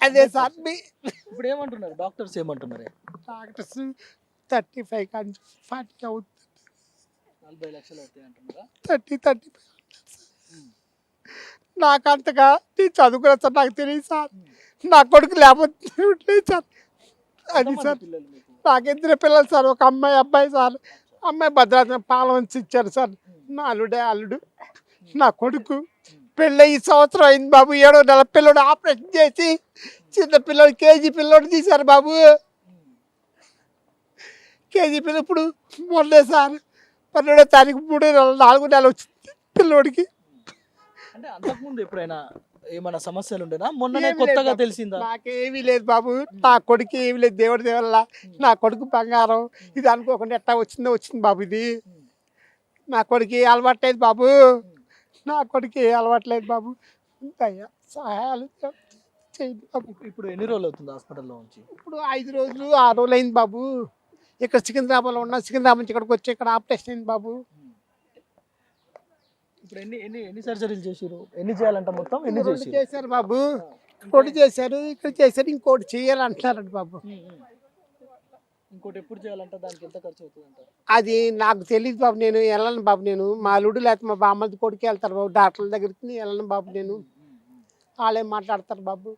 అదే సార్ ఇప్పుడు ఏమంటున్నారు డాక్టర్స్ ఏమంటున్నారు? డాక్టర్స్ 35 కానీ 40 అవుతుంది. 40 లక్షలు అవుతాయి అంటున్నారా? 30 నాకు అంతగా నేను చదువుకున్నా సార్, నాకు తెలియదు సార్. నా కొడుకు లేకపోతే లేదు సార్. అది సార్ పిల్లలు మీకు? నాకు 2 పిల్లలు సార్, ఒక అమ్మాయి అబ్బాయి సార్. అమ్మాయి భద్రాచలం పాలవంచి ఇచ్చారు సార్. నా అల్లుడు నా కొడుకు. పెళ్ళి ఈ సంవత్సరం అయింది బాబు. 7వ నెల పిల్లడు ఆపరేషన్ చేసి చిన్న పిల్లడు కేజీ పిల్లోడు తీశారు బాబు. కేజీ పిల్ల ఇప్పుడు మొన్నే సార్ 12వ తారీఖు 3వ నెల 4వ నెల వచ్చింది పిల్లోడికి. అంటే అంతకుముందు ఎప్పుడైనా ఏమైనా సమస్యలు ఉండేనా? మొన్ననే కొత్తగా తెలిసిందా? నాకేమీ లేదు బాబు. నా కొడుకు ఏమీ లేదు, దేవుడి దేవల్ల. నా కొడుకు బంగారం. ఇది అనుకోకుండా ఎట్టా వచ్చింది బాబు. ఇది నా కొడుకు అలవాట్లేదు బాబు. నా కొడుకు అలవాట్లేదు బాబు. అయ్యా సహాయాలు చేయండి బాబు. ఇప్పుడు ఎన్ని రోజులు అవుతుంది హాస్పిటల్లో ఉంచి? ఇప్పుడు 5 రోజులు 6 రోజులు అయింది బాబు. ఇక్కడ సికింద్రాబాద్లో ఉన్నా, సికింద్రాబాద్ నుంచి ఇక్కడికి వచ్చి ఇక్కడ ఆపరేషన్ అయింది బాబు. ఇప్పుడు ఎన్ని సర్జరీలు చేశారు? ఎన్ని చేయాలంట మొత్తం? ఎన్ని 2 చేశారు బాబు. 2 చేశారు, ఇక్కడ చేశారు, ఇంకోటి చేయాలంటున్నారండి బాబు. ఇంకోటి ఎప్పుడు చేయాలంట? దానికి ఎంత ఖర్చు అవుతుందంట? అది నాకు తెలియదు బాబు. నేను వెళ్ళను బాబు. నేను మా అల్లుడు లేకపోతే మా బామ్మది కొడుకు వెళ్తారు బాబు. డాక్టర్ల దగ్గరికి వెళ్ళను బాబు. నేను వాళ్ళేం మాట్లాడతారు బాబు.